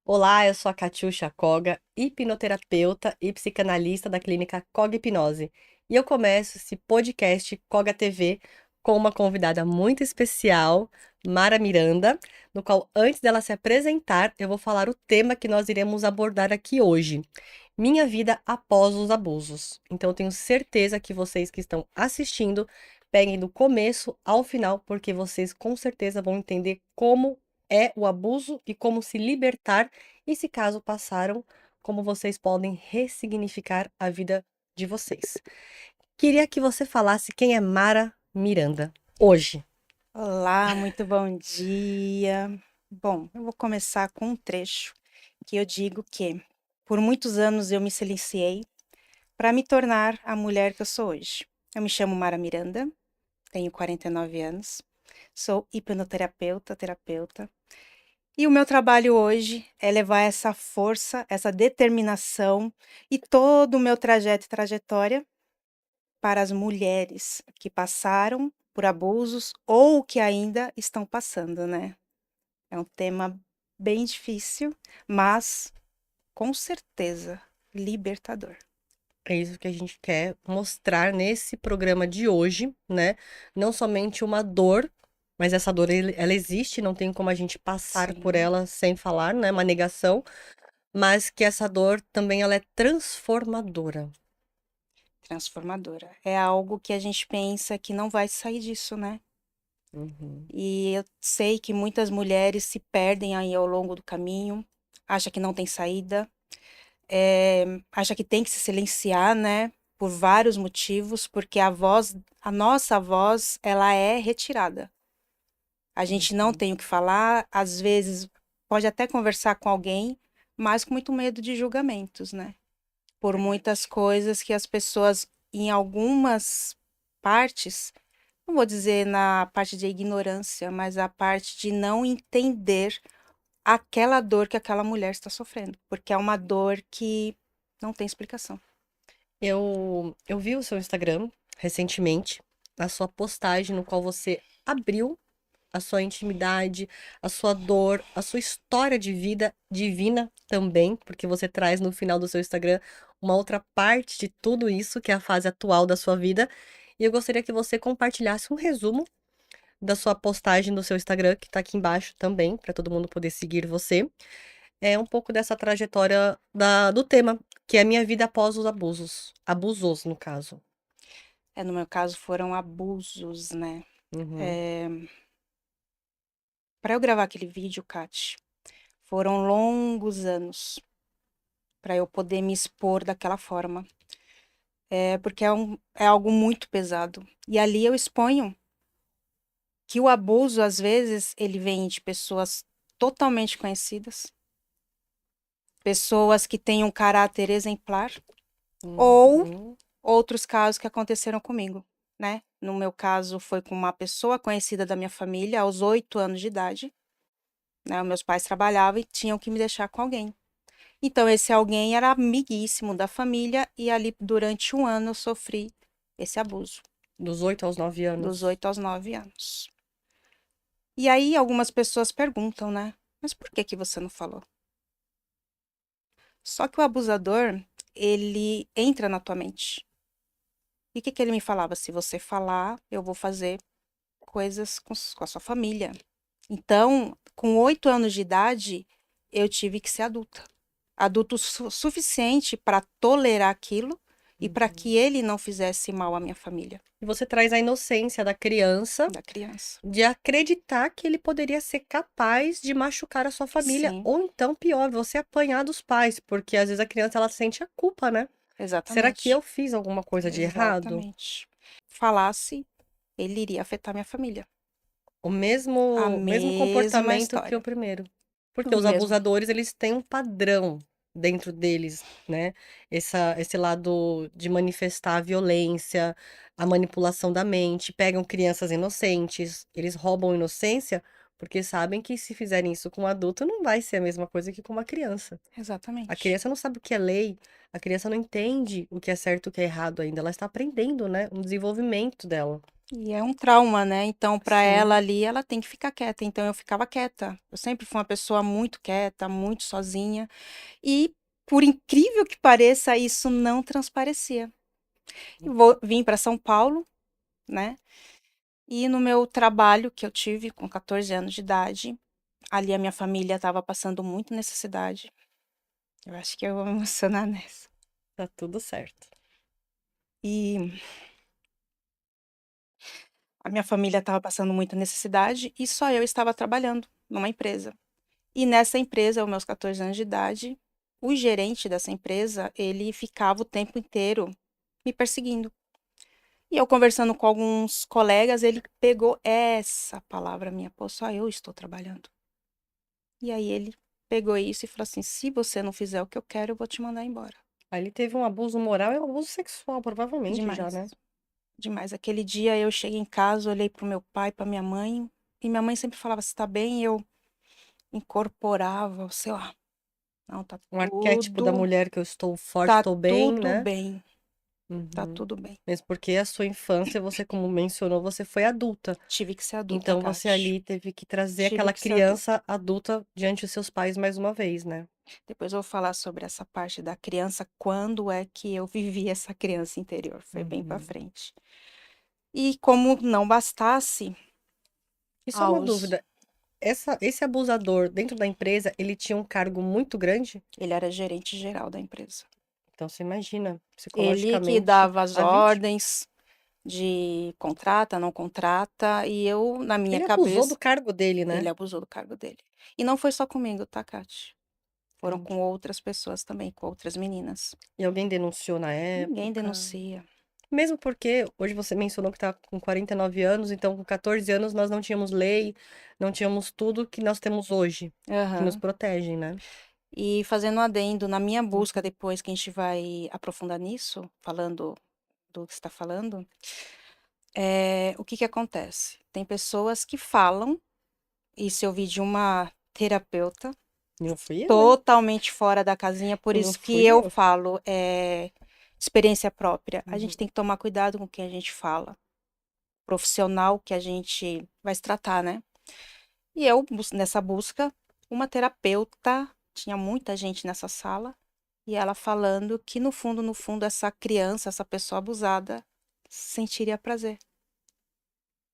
Olá, eu sou a Catiuxa Koga, hipnoterapeuta e psicanalista da clínica Koga Hipnose. E eu começo esse podcast Koga TV com uma convidada muito especial, Mara Miranda, no qual, antes dela se apresentar, eu vou falar o tema que nós iremos abordar aqui hoje. Minha vida após os abusos. Então, eu tenho certeza que vocês que estão assistindo peguem do começo ao final, porque vocês com certeza vão entender como é o abuso e como se libertar, e se caso passaram, como vocês podem ressignificar a vida de vocês. Queria que você falasse quem é Mara Miranda hoje. Olá, muito bom dia. Bom, eu vou começar com um trecho que eu digo que por muitos anos eu me silenciei para me tornar a mulher que eu sou hoje. Eu me chamo Mara Miranda, tenho 49 anos, sou hipnoterapeuta, terapeuta, e o meu trabalho hoje é levar essa força, essa determinação e todo o meu trajeto e trajetória para as mulheres que passaram por abusos ou que ainda estão passando, né. É um tema bem difícil, mas com certeza libertador. É isso que a gente quer mostrar nesse programa de hoje, né? Não somente uma dor, mas essa dor ela existe, não tem como a gente passar por Sim, ela sem falar, né? Uma negação, mas que essa dor também ela é transformadora. transformadora. É algo que a gente pensa que não vai sair disso, né. Uhum. E eu sei que muitas mulheres se perdem aí ao longo do caminho, acha que não tem saída, acha que tem que se silenciar, né, por vários motivos, porque a nossa voz, ela é retirada. A gente não Uhum. tem o que falar, às vezes pode até conversar com alguém, mas com muito medo de julgamentos, né? Por muitas Verdade. coisas que as pessoas, em algumas partes, não vou dizer na parte de ignorância, mas a parte de não entender aquela dor que aquela mulher está sofrendo, porque é uma dor que não tem explicação. Eu vi o seu Instagram recentemente, a sua postagem no qual você abriu a sua intimidade, a sua dor, a sua história de vida divina também, porque você traz no final do seu Instagram uma outra parte de tudo isso, que é a fase atual da sua vida. E eu gostaria que você compartilhasse um resumo da sua postagem do seu Instagram, que tá aqui embaixo também, para todo mundo poder seguir você. É um pouco dessa trajetória do tema, que é a minha vida após os abusos. Abusos, no caso. É, no meu caso foram abusos, né? Uhum. É, para eu gravar aquele vídeo, Kate, foram longos anos para eu poder me expor daquela forma. É porque é algo muito pesado. E ali eu exponho que o abuso, às vezes, ele vem de pessoas totalmente conhecidas, pessoas que têm um caráter exemplar, ou Uhum. outros casos que aconteceram comigo, né? No meu caso, foi com uma pessoa conhecida da minha família, aos 8 anos de idade, né? Os meus pais trabalhavam e tinham que me deixar com alguém. Então, esse alguém era amiguíssimo da família, e ali, durante um ano, eu sofri esse abuso, Dos 8 aos 9 dos anos. 8 aos 9 anos. E aí algumas pessoas perguntam, né: "Mas por que que você não falou?". Só que o abusador, ele entra na tua mente. E o que que ele me falava? "Se você falar, eu vou fazer coisas com a sua família". Então, com 8 anos de idade, eu tive que ser adulta. Adulto suficiente para tolerar aquilo e para Uhum. que ele não fizesse mal à minha família, E você traz a inocência da criança da criança. de acreditar que ele poderia ser capaz de machucar a sua família, Sim, ou então pior, você apanhar dos pais, porque às vezes a criança ela sente a culpa, né? Será que eu exatamente, fiz alguma coisa de errado? exatamente. Falasse, ele iria afetar minha família. O A mesmo mesma comportamento que o história, primeiro. Porque o os mesmo. abusadores, eles têm um padrão dentro deles, né? Esse lado de manifestar a violência, a manipulação da mente, pegam crianças inocentes, eles roubam a inocência, porque sabem que se fizerem isso com um adulto, não vai ser a mesma coisa que com uma criança. A Exatamente. criança não sabe o que é lei, a criança não entende o que é certo e o que é errado ainda, ela está aprendendo, né? Um desenvolvimento dela. E é um trauma, né? Então, para ela Sim. ali, ela tem que ficar quieta. Então, eu ficava quieta. Eu sempre fui uma pessoa muito quieta, muito sozinha. E, por incrível que pareça, isso não transparecia. Vim para São Paulo, né? E no meu trabalho que eu tive com 14 anos de idade, ali a minha família estava passando muito necessidade. Eu acho que eu vou me emocionar nessa. Tá tudo certo. E a minha família estava passando muita necessidade e só eu estava trabalhando numa empresa. E nessa empresa, aos meus 14 anos de idade, o gerente dessa empresa, ele ficava o tempo inteiro me perseguindo. E eu conversando com alguns colegas, ele pegou essa palavra minha, pô, só eu estou trabalhando. E aí ele pegou isso e falou assim: se você não fizer o que eu quero, eu vou te mandar embora. Ali teve um abuso moral e um abuso sexual, provavelmente já, Demais, né? demais. Aquele dia eu cheguei em casa, olhei pro meu pai, pra minha mãe, e minha mãe sempre falava: você tá bem? E eu incorporava, sei lá, não, Um arquétipo da mulher que eu estou forte, tá estou bem, tudo né? bem, tá Uhum. tudo bem. Mesmo porque a sua infância, você, como mencionou, você foi adulta. Tive que ser adulta, Então você Kati. ali teve que trazer Tive aquela que ser adulta. criança adulta diante dos seus pais mais uma vez, né? Depois eu vou falar sobre essa parte da criança, quando é que eu vivi essa criança interior. Foi bem pra Uhum. frente. E como não bastasse, E só uma aos... dúvida, esse abusador dentro da empresa, ele tinha um cargo muito grande? ele era gerente geral da empresa. Então você imagina, Ele que psicologicamente, dava as a vítima. ordens de contrata, não contrata, e eu, na minha Ele abusou do cabeça, cargo dele, ele né? abusou do cargo dele. E não foi só comigo, tá, Kati? Foram Entendi. com outras pessoas também, com outras meninas. E alguém denunciou na Ninguém época? denuncia. Mesmo porque hoje você mencionou que tá com 49 anos, então com 14 anos nós não tínhamos lei, não tínhamos tudo que nós temos hoje, que nos Aham. protegem, né? E fazendo um adendo, na minha busca, Uhum. depois que a gente vai aprofundar nisso, falando do que você está falando, o que que acontece? Tem pessoas que falam, isso eu vi de uma terapeuta, Não fui eu, hein? totalmente fora da casinha, por E não isso que fui eu eu. falo, experiência própria. A gente Uhum. tem que tomar cuidado com quem a gente fala, profissional que a gente vai se tratar, né? E eu, nessa busca, uma terapeuta, tinha muita gente nessa sala, e ela falando que no fundo, essa criança, essa pessoa abusada, sentiria prazer.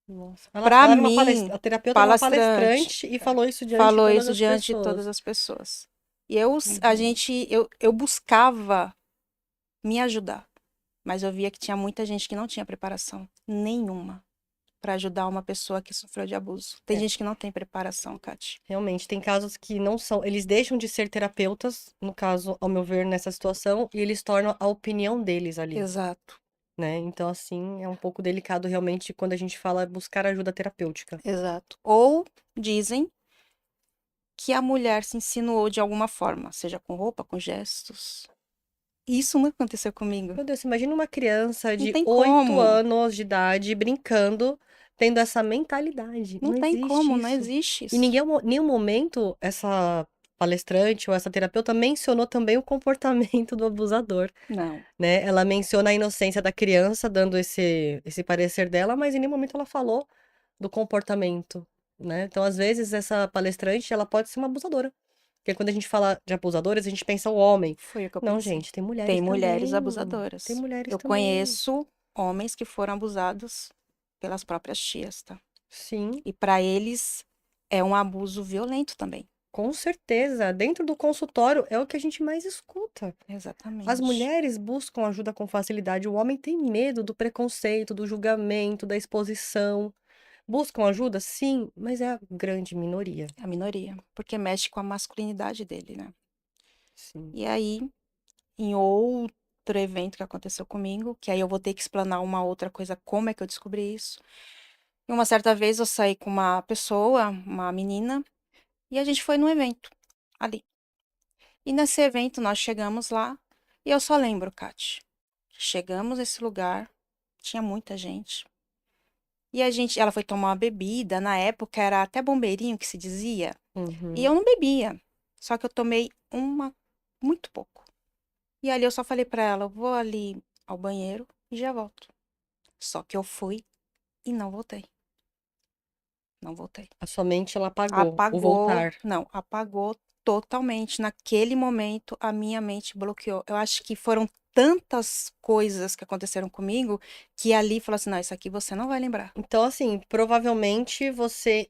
Nossa. Para Ela era uma mim, a terapeuta era uma palastrante, palestrante e falou isso diante de falou todas isso as diante de todas pessoas. as pessoas. E eu, a Uhum. gente, eu buscava me ajudar, mas eu via que tinha muita gente que não tinha preparação nenhuma para ajudar uma pessoa que sofreu de abuso. Tem É, gente que não tem preparação, Kati. realmente, tem casos que não são, eles deixam de ser terapeutas, no caso, ao meu ver, nessa situação, e eles tornam a opinião deles ali, Exato, né? Então, assim, é um pouco delicado realmente quando a gente fala buscar ajuda terapêutica. exato. Ou dizem que a mulher se insinuou de alguma forma, seja com roupa, com gestos. Isso não aconteceu comigo. Meu Deus, imagina uma criança Não de tem 8 como. anos de idade brincando, tendo essa mentalidade. Não Não tem existe como, não isso. existe E isso. nenhum momento essa palestrante ou essa terapeuta mencionou também o comportamento do abusador, Não. né? Ela menciona a inocência da criança, dando esse parecer dela, mas em nenhum momento ela falou do comportamento, né? Então, às vezes, essa palestrante, ela pode ser uma abusadora. Porque quando a gente fala de abusadores, a gente pensa o homem. Foi o que eu Não, pensei. gente, tem mulheres Tem mulheres também. Tem abusadoras. mulheres Eu também. conheço homens que foram abusados pelas próprias tias, tá? Sim, E para eles é um abuso violento também. com certeza. Dentro do consultório é o que a gente mais escuta. As Exatamente. mulheres buscam ajuda com facilidade. O homem tem medo do preconceito, do julgamento, da exposição. Buscam ajuda? Sim, mas é a grande minoria. A minoria. Porque mexe com a masculinidade dele, né? Sim. E aí, em outro evento que aconteceu comigo, que aí eu vou ter que explanar uma outra coisa, como é que eu descobri isso. E uma certa vez eu saí com uma pessoa, uma menina, e a gente foi num evento ali. E nesse evento nós chegamos lá, e eu só lembro, Kati, chegamos nesse lugar, tinha muita gente. E a gente, ela foi tomar uma bebida, na época era até bombeirinho que se dizia, e eu Uhum. não bebia. Só que eu tomei uma muito pouco. E ali eu só falei pra ela, eu vou ali ao banheiro e já volto. Só que eu fui e não voltei. Não voltei. A sua mente, ela apagou o Apagou, voltar. não, apagou totalmente. Naquele momento, a minha mente bloqueou. Eu acho que foram tantas coisas que aconteceram comigo que ali falou assim: não, isso aqui você não vai lembrar. Então, assim, provavelmente você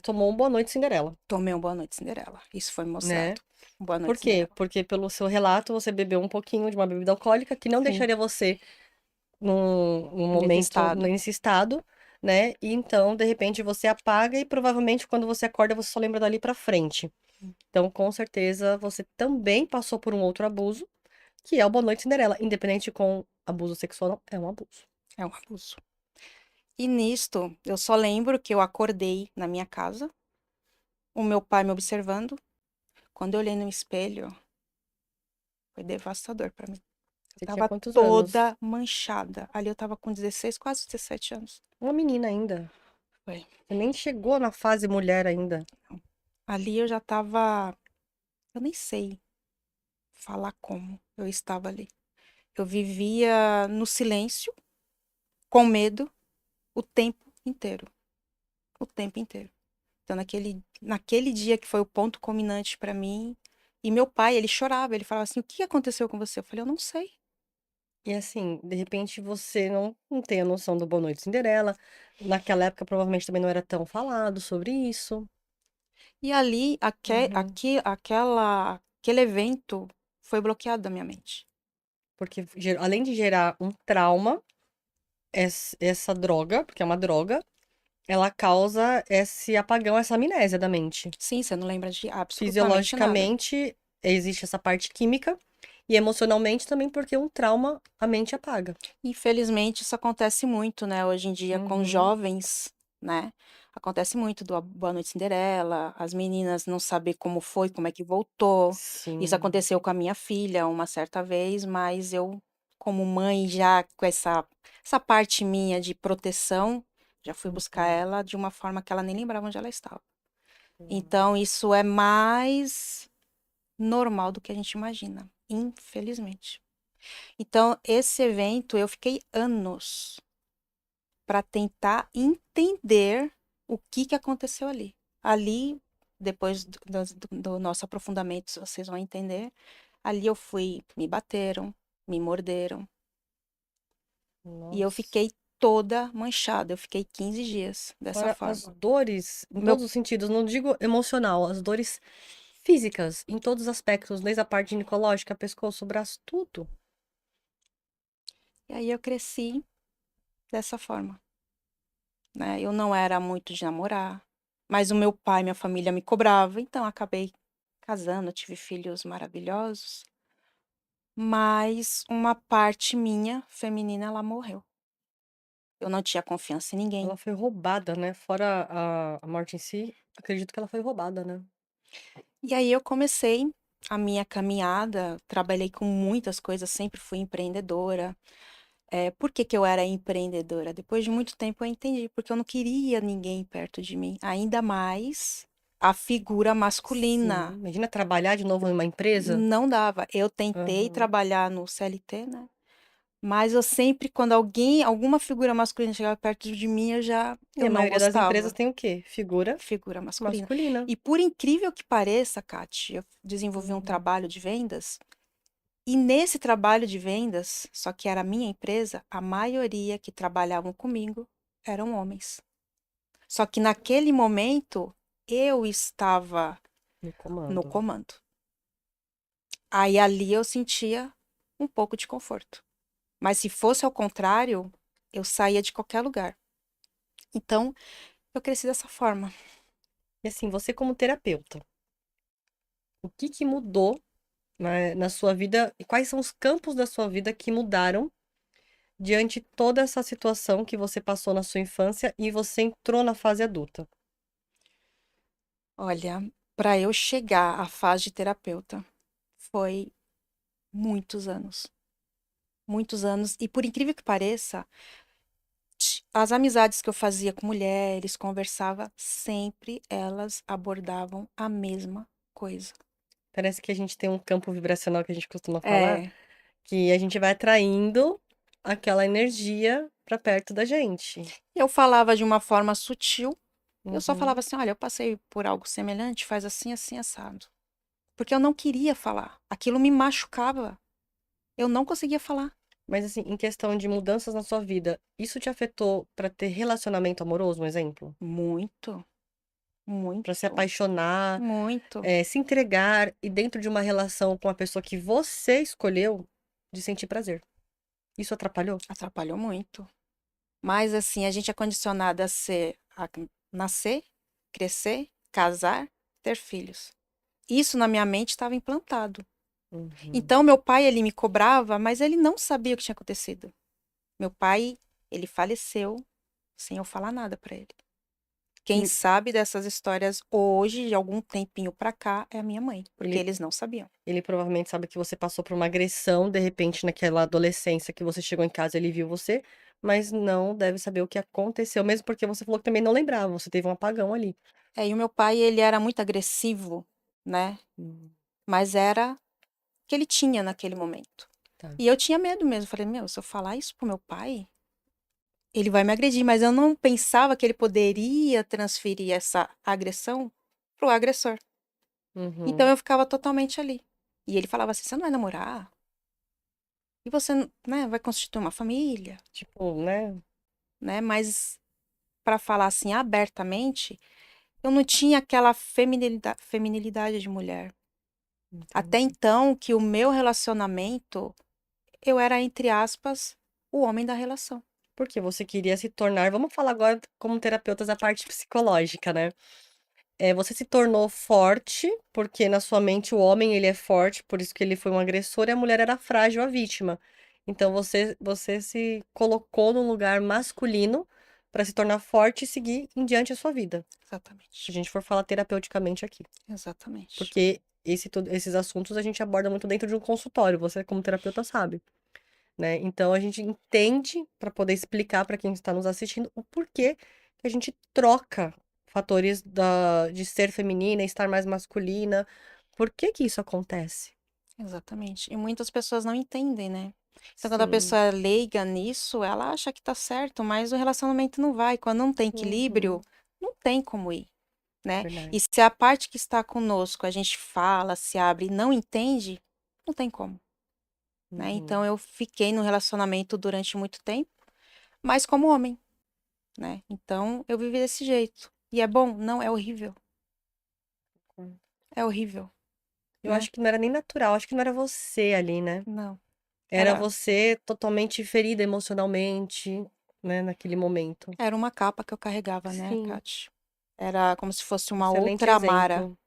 tomou um Boa Noite Cinderela, Tomei um Boa Noite Cinderela. Isso foi me né? mostrado. Boa Por Noite quê? Cinderela. Porque pelo seu relato, você bebeu um pouquinho de uma bebida alcoólica que não Sim, deixaria você num nesse momento, estado. nesse estado, né? E então, de repente, você apaga e provavelmente quando você acorda, você só lembra dali pra frente. Então, com certeza, você também passou por um outro abuso, que é o Boa Noite Cinderela. Independente com abuso sexual, não, é um abuso. É um abuso. E nisto, eu só lembro que eu acordei na minha casa, o meu pai me observando. Quando eu olhei no espelho, foi devastador pra mim. Eu Você tinha tava quantos anos? toda manchada. Ali eu tava com 16, quase 17 anos. Uma menina ainda. Foi. Você nem chegou na fase mulher ainda. Ali eu já tava. Eu nem sei falar como eu estava ali. Eu vivia no silêncio, com medo, o tempo inteiro. O tempo inteiro. Então, naquele dia que foi o ponto culminante pra mim. E meu pai, ele chorava, ele falava assim: o que aconteceu com você? Eu falei: eu não sei. E assim, de repente você não tem a noção do Boa Noite Cinderela. Naquela época, provavelmente também não era tão falado sobre isso. E ali, Uhum. aquele evento foi bloqueado da minha mente. Porque além de gerar um trauma, essa droga, porque é uma droga, ela causa esse apagão, essa amnésia da mente. Sim, você não lembra de absolutamente nada. Fisiologicamente, existe essa parte química, e emocionalmente também, porque um trauma a mente apaga. Infelizmente, isso acontece muito, né, hoje em dia com Uhum. jovens, né? Acontece muito do Boa Noite Cinderela, as meninas não saber como foi, como é que voltou. Isso Sim. aconteceu com a minha filha uma certa vez, mas eu, como mãe, já com essa parte minha de proteção, já fui buscar Uhum. ela de uma forma que ela nem lembrava onde ela estava. Uhum. Então, isso é mais normal do que a gente imagina, infelizmente. Então, esse evento eu fiquei anos para tentar entender o que que aconteceu ali. Ali, depois do nosso aprofundamento, vocês vão entender. Ali eu fui, me bateram, me morderam e eu Nossa. fiquei toda manchada. Eu fiquei 15 dias dessa Fora as forma. dores, em Meu, todos os sentidos, não digo emocional, as dores físicas, em todos os aspectos, desde a parte ginecológica, pescoço, braço, tudo. e aí eu cresci dessa forma, né? Eu não era muito de namorar, mas o meu pai, minha família me cobrava, então acabei casando, tive filhos maravilhosos. Mas uma parte minha, feminina, ela morreu. Eu não tinha confiança em Ela ninguém. foi roubada, né? Fora a morte em si, acredito que ela foi roubada, né? E aí eu comecei a minha caminhada, trabalhei com muitas coisas, sempre fui empreendedora. Por que que eu era empreendedora? Depois de muito tempo eu entendi, porque eu não queria ninguém perto de mim, ainda mais a figura Sim. masculina. Imagina trabalhar de novo em uma empresa? Não dava. Eu tentei Aham. trabalhar no CLT, né? Mas eu sempre, quando alguma figura masculina chegava perto de mim, E eu a não maioria das empresas gostava. tem o quê? Figura Figura masculina. masculina. E por incrível que pareça, Kati, eu desenvolvi um Uhum. trabalho de vendas, e nesse trabalho de vendas, só que era a minha empresa, a maioria que trabalhavam comigo eram homens. Só que naquele momento, eu estava No no comando. comando. Aí ali eu sentia um pouco de conforto. Mas se fosse ao contrário, eu saía de qualquer lugar. Então, eu cresci dessa forma. E assim, você como terapeuta, o que que mudou, né, na sua vida e quais são os campos da sua vida que mudaram diante de toda essa situação que você passou na sua infância e você entrou na fase adulta? Olha, para eu chegar à fase de terapeuta, foi muitos anos. Muitos anos. E por incrível que pareça, as amizades que eu fazia com mulheres, conversava, sempre elas abordavam a mesma coisa. Parece que a gente tem um campo vibracional que a gente costuma falar, É, que a gente vai atraindo aquela energia pra perto da gente. Eu falava de uma forma sutil, eu só Uhum. falava assim: olha, eu passei por algo semelhante, faz assim, assim, assado. Porque eu não queria falar. Aquilo me machucava. Eu não conseguia falar. Mas assim, em questão de mudanças na sua vida, isso te afetou pra ter relacionamento amoroso, um exemplo? Muito, Pra se muito, apaixonar, muito. se entregar e dentro de uma relação com a pessoa que você escolheu, de sentir prazer. Isso atrapalhou? Atrapalhou muito. Mas assim, a gente é condicionada a nascer, crescer, casar, ter filhos. Isso na minha mente estava implantado. Uhum. Então, meu pai, ele me cobrava, mas ele não sabia o que tinha acontecido. Meu pai, ele faleceu sem eu falar nada para ele. Quem E sabe dessas histórias hoje, de algum tempinho pra cá, é a minha mãe, porque ele eles não sabiam. ele provavelmente sabe que você passou por uma agressão, de repente, naquela adolescência que você chegou em casa, ele viu você, mas não deve saber o que aconteceu, mesmo porque você falou que também não lembrava, você teve um apagão ali. E o meu pai, ele era muito agressivo, né? Hum, Mas era o que ele tinha naquele momento. tá. E eu tinha medo mesmo. Falei, meu, se eu falar isso pro meu pai, ele vai me agredir. Mas eu não pensava que ele poderia transferir essa agressão pro agressor. Então Uhum. eu ficava totalmente ali. E ele falava assim: você não vai namorar? E você, né, vai constituir uma família, Tipo, né? né? Mas para falar assim abertamente, eu não tinha aquela feminilidade de mulher. Até Entendi. então, que o meu relacionamento, eu era, entre aspas, o homem da relação. Porque você queria se tornar, vamos falar agora como terapeutas a parte psicológica, né? Você se tornou forte, porque na sua mente o homem ele é forte, por isso que ele foi um agressor, e a mulher era frágil, a vítima. Então você se colocou num lugar masculino para se tornar forte e seguir em diante a sua vida. Se a Exatamente. gente for falar terapeuticamente aqui, Exatamente. porque esses assuntos a gente aborda muito dentro de um consultório, você como terapeuta sabe, né? Então a gente entende para poder explicar para quem está nos assistindo o porquê que a gente troca fatores de ser feminina e estar mais masculina. Por que que isso acontece? Exatamente. E muitas pessoas não entendem, né? Então, quando a Sim. pessoa é leiga nisso, ela acha que tá certo, mas o relacionamento não vai. Quando não tem equilíbrio, Uhum. não tem como ir, né? E Verdade. se a parte que está conosco, a gente fala, se abre e não entende, não tem como, né? Então, Uhum. eu fiquei no relacionamento durante muito tempo, mas como homem, né? Então, eu vivi desse jeito. E é bom? Não, é horrível. É horrível, Eu né? acho que não era nem natural, acho que não era você ali, né? Não. Era Era, você totalmente ferida emocionalmente, né, naquele momento. era uma capa que eu carregava, né, Sim, Kati? Era como se fosse uma excelente outra Mara. exemplo.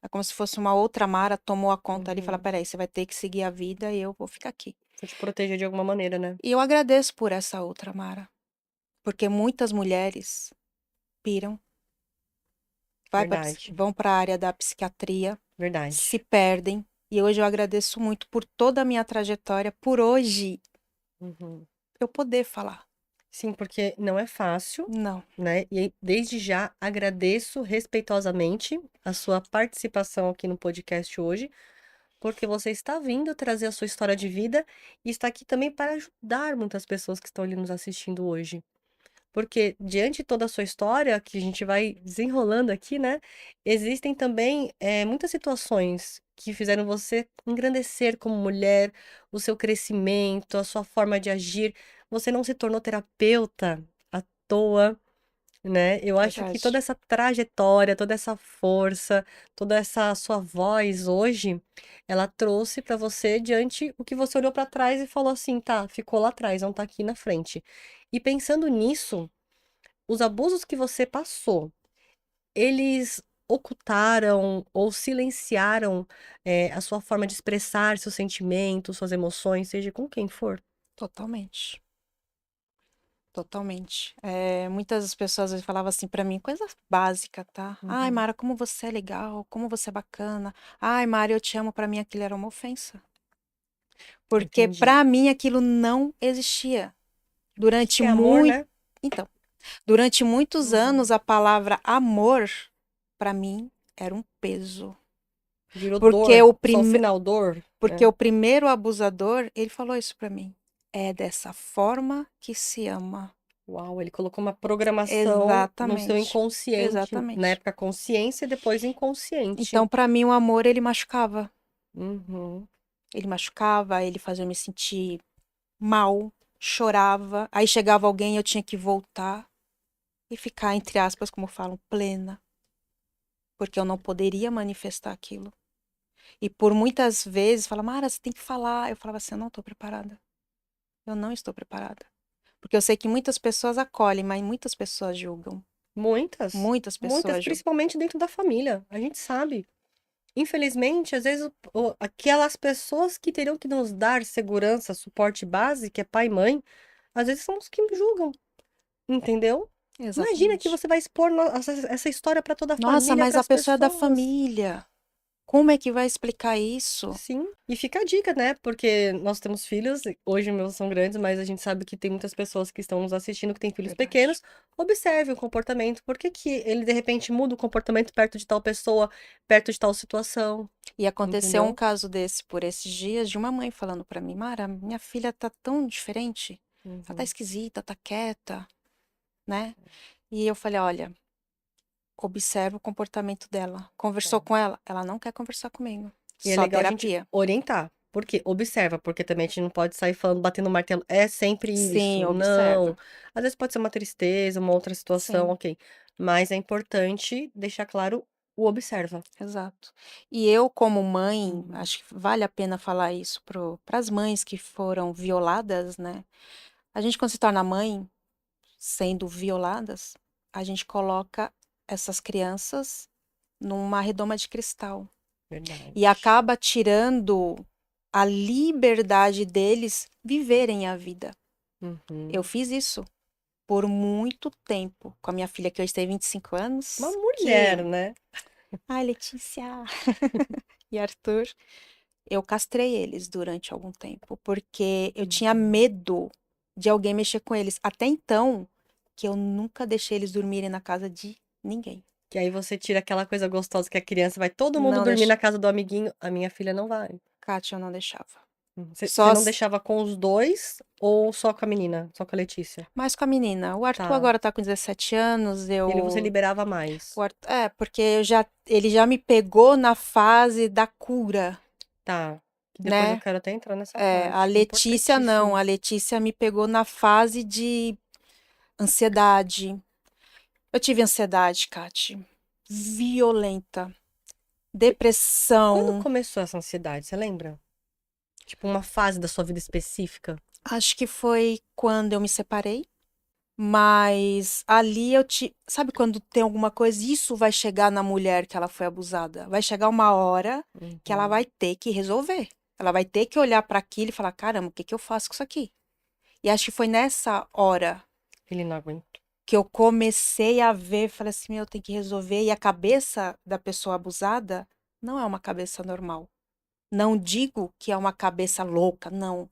É como se fosse uma outra Mara tomou a conta ali e falou: Uhum. peraí, você vai ter que seguir a vida e eu vou ficar aqui. Pra te proteger de alguma maneira, né? E eu agradeço por essa outra Mara, porque muitas mulheres piram, Verdade, vão para a área da psiquiatria, se verdade. perdem. E hoje eu agradeço muito por toda a minha trajetória, por hoje Uhum. eu poder falar. Sim, porque não é fácil, Não, né? E aí, desde já agradeço respeitosamente a sua participação aqui no podcast hoje, porque você está vindo trazer a sua história de vida e está aqui também para ajudar muitas pessoas que estão ali nos assistindo hoje. Porque diante de toda a sua história, que a gente vai desenrolando aqui, né? Existem também muitas situações que fizeram você engrandecer como mulher, o seu crescimento, a sua forma de agir. Você não se tornou terapeuta à toa, né? Eu acho que toda verdade. essa trajetória, toda essa força, toda essa sua voz hoje, ela trouxe para você diante o que você olhou para trás e falou assim, tá, ficou lá atrás, não tá aqui na frente. E pensando nisso, os abusos que você passou, eles ocultaram ou silenciaram, a sua forma de expressar seus sentimentos, suas emoções, seja com quem for? Totalmente. Totalmente. Muitas pessoas às vezes falavam assim pra mim, coisa básica, tá? Ai, Uhum, Mara, como você é legal, como você é bacana. Ai, Mara, eu te amo. Pra mim aquilo era uma ofensa. Porque entendi. pra mim aquilo não existia. O que Durante que é amor, muito, né? então, durante muitos anos Uhum. a palavra amor pra mim era um peso. Virou Porque dor, o só o prime... final, dor, porque né? o primeiro abusador, ele falou isso pra mim. É dessa forma que se ama. Uau, ele colocou uma programação no seu Exatamente, inconsciente, na exatamente. época consciência e depois inconsciente. Então, para mim, o amor, ele machucava. Uhum. Ele machucava, ele fazia eu me sentir mal, chorava. Aí chegava alguém, eu tinha que voltar e ficar, entre aspas, como falam, plena, porque eu não poderia manifestar aquilo. E por muitas vezes, fala, Mara, você tem que falar. Eu falava assim, eu não estou preparada. Eu não estou preparada. Porque eu sei que muitas pessoas acolhem, mas muitas pessoas julgam. Muitas, Muitas muitas, pessoas julgam. principalmente dentro da família. A gente sabe. Infelizmente, às vezes, aquelas pessoas que teriam que nos dar segurança, suporte base, que é pai e mãe, às vezes são os que julgam, entendeu? Imagina que Exatamente. você vai expor essa história para toda a Nossa, família, mas para a as pessoa é da pessoas. família. Como é que vai explicar isso? Sim, e fica a dica, né? Porque nós temos filhos, e hoje meus são grandes, mas a gente sabe que tem muitas pessoas que estão nos assistindo que têm filhos Verdade. pequenos. Observe o comportamento. Por que que ele de repente muda o comportamento perto de tal pessoa, perto de tal situação, E aconteceu um entendeu? caso desse por esses dias de uma mãe falando pra mim, Mara, minha filha tá tão diferente. Ela tá Uhum. esquisita, tá quieta, né? E eu falei, olha, observa o comportamento dela. Conversou É. com ela? Ela não quer conversar comigo. E é Só legal a gente terapia. orientar. Por quê? Observa, porque também a gente não pode sair falando, batendo o martelo. É sempre Sim, isso. Não. observa. Às vezes pode ser uma tristeza, uma outra situação, Sim, ok. Mas é importante deixar claro o observa. exato. E eu, como mãe, Uhum. acho que vale a pena falar isso para as mães que foram violadas, né? A gente, quando se torna mãe, sendo violadas, a gente coloca essas crianças numa redoma de cristal Verdade. e acaba tirando a liberdade deles viverem a vida. Eu Uhum. fiz isso por muito tempo com a minha filha, que hoje tem 25 Uma anos, que... mulher, né? Ai, Letícia e Arthur, eu castrei eles durante algum tempo, porque eu tinha Uhum. medo de alguém mexer com eles. Até então, que eu nunca deixei eles dormirem na casa de ninguém. Que aí você tira aquela coisa gostosa que a criança vai todo mundo Não dormir deixei. na casa do amiguinho. A minha filha não vai. Kátia, eu não deixava. Você Só não deixava com os dois ou só com a menina? Só com a Letícia? mais com a menina. O Arthur Tá. agora tá com 17 anos, Ele você eu... liberava mais. É, porque ele já me pegou na fase da cura, Tá. Que depois eu né? quero até entrar nessa É, a parte. Letícia não. Importantíssimo. A Letícia me pegou na fase de ansiedade. Eu tive ansiedade, Kati, violenta, Quando depressão. começou essa ansiedade, você lembra? Tipo, uma fase da sua vida específica? Acho que foi quando eu me separei, mas ali sabe quando tem alguma coisa, isso vai chegar na mulher que ela foi abusada. Vai chegar uma hora que ela Uhum. vai ter que resolver. Ela vai ter que olhar para aquilo e falar: caramba, o que que eu faço com isso aqui? E acho que foi nessa hora Ele não aguentou. que eu comecei a ver, falei assim, meu, eu tenho que resolver. E a cabeça da pessoa abusada não é uma cabeça normal. Não digo que é uma cabeça louca, não.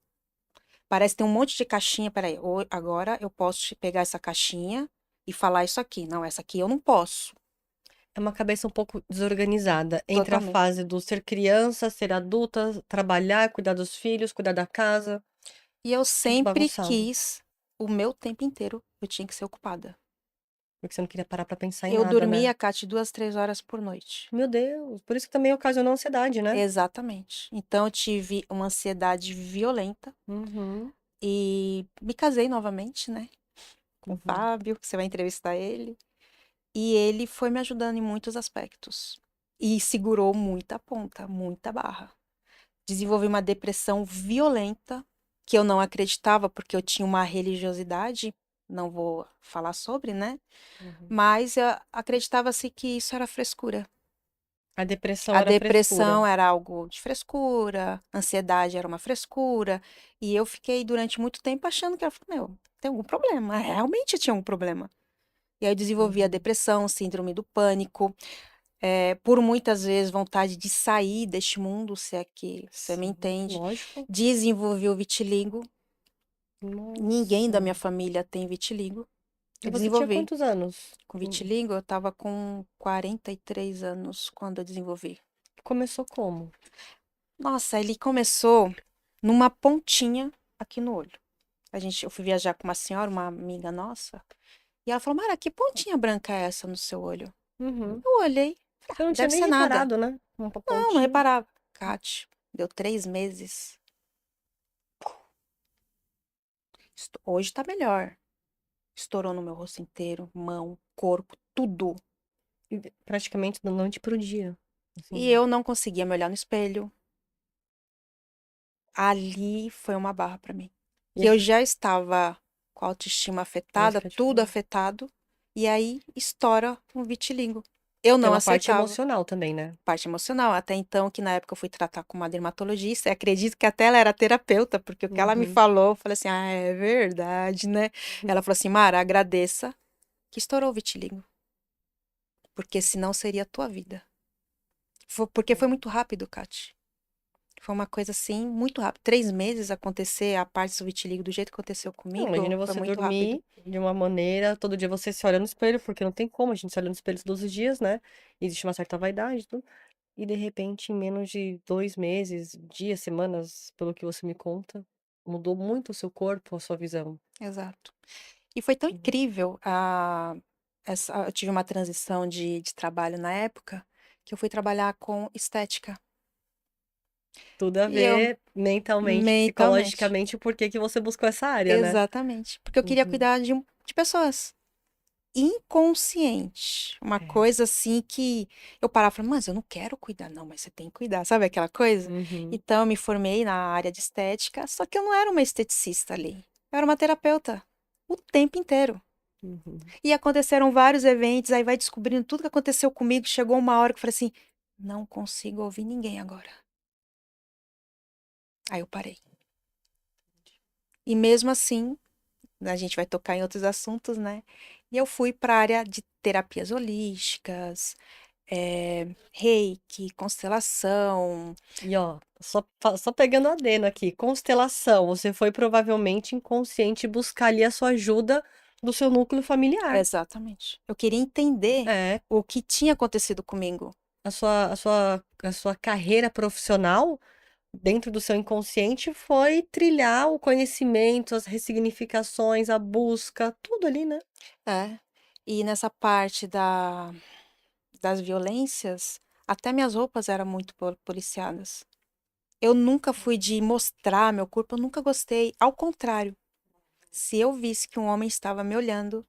Parece que tem um monte de caixinha. Peraí, agora eu posso pegar essa caixinha e falar isso aqui. Não, essa aqui eu não posso. É uma cabeça um pouco desorganizada entre a Totalmente. fase do ser criança, ser adulta, trabalhar, cuidar dos filhos, cuidar da casa. E eu Tudo sempre bagunçado. quis, o meu tempo inteiro, eu tinha que ser ocupada. Porque você não queria parar pra pensar em Eu nada, né? dormia, Cate, 2, 3 horas por noite. Meu Deus, por isso que também ocasionou ansiedade, né? Exatamente. Então eu tive uma ansiedade violenta Uhum, e me casei novamente, né? Com o uhum. Fábio, que você vai entrevistar ele. E ele foi me ajudando em muitos aspectos. E segurou muita ponta, muita barra. Desenvolvi uma depressão violenta, que eu não acreditava, porque eu tinha uma religiosidade, não vou falar sobre, né? Uhum. Mas acreditava-se que isso era frescura. A depressão A era frescura. depressão era algo de frescura, a ansiedade era uma frescura, e eu fiquei durante muito tempo achando que, meu, tem algum problema, realmente tinha um problema. E aí eu desenvolvi a Uhum. depressão, síndrome do pânico, por muitas vezes vontade de sair deste mundo, se é que você me Sim, entende. lógico. Desenvolvi o vitiligo. Ninguém da Nossa. minha família tem vitiligo. E Eu você tinha desenvolvi. quantos anos? Com vitiligo, eu tava com 43 anos quando eu desenvolvi. Começou como? Nossa, ele começou numa pontinha aqui no olho. Eu fui viajar com uma senhora, uma amiga nossa, e ela falou, Mara, que pontinha branca é essa no seu olho? Uhum. Eu olhei, falei, Você não tinha deve nem ser nada. reparado, né? Um Não pontinho. reparava. Kate, deu 3 meses. Hoje tá melhor. Estourou no meu rosto inteiro, mão, corpo, tudo. E praticamente da noite pro dia. E Assim. eu não conseguia me olhar no espelho. Ali foi uma barra pra mim. E Que eu esse, já estava com a autoestima é isso afetada, que eu te tudo falo. afetado, e aí estoura um vitiligo. Eu não Pela parte aceitava. emocional também, né? Parte emocional, até então, que na época eu fui tratar com uma dermatologista, e acredito que até ela era terapeuta, porque o que ela me Uhum. falou, eu falei assim, ah, é verdade, né? Ela falou assim, Mara, agradeça que estourou o vitiligo, porque senão seria a tua vida. Porque foi muito rápido, Kati. Foi uma coisa assim, muito rápido. 3 meses acontecer a parte do vitiligo do jeito que aconteceu Não, imagina comigo, foi você muito rápido. dormir de uma maneira, todo dia você se olha no espelho, porque não tem como, a gente se olha no espelho todos os dias, né? Existe uma certa vaidade, tudo. E de repente, em menos de 2 meses, dias, semanas, pelo que você me conta, mudou muito o seu corpo, a sua visão. Exato. E foi tão Uhum. incrível, eu tive uma transição de trabalho na época, que eu fui trabalhar com estética. Tudo a E eu, ver mentalmente, mentalmente, psicologicamente, o porquê que você buscou essa área, né? exatamente, porque eu queria Uhum. cuidar de pessoas. Inconsciente. Uma É. coisa assim que eu parava e falava, mas eu não quero cuidar, não, mas você tem que cuidar, sabe aquela coisa? Uhum. Então, eu me formei na área de estética, só que eu não era uma esteticista ali. Eu era uma terapeuta o tempo inteiro. Uhum. E aconteceram vários eventos, aí vai descobrindo tudo que aconteceu comigo. Chegou uma hora que eu falei assim: não consigo ouvir ninguém agora. Aí eu parei. E mesmo assim, a gente vai tocar em outros assuntos, né? E eu fui para a área de terapias holísticas, reiki, constelação. E ó, só pegando adendo aqui, constelação, você foi provavelmente inconsciente buscar ali a sua ajuda do seu núcleo familiar. Exatamente. Eu queria entender É, o que tinha acontecido comigo. a sua carreira profissional dentro do seu inconsciente foi trilhar o conhecimento, as ressignificações, a busca, tudo ali, né? É. E nessa parte das violências, até minhas roupas eram muito policiadas. Eu nunca fui de mostrar meu corpo, eu nunca gostei. Ao contrário, se eu visse que um homem estava me olhando,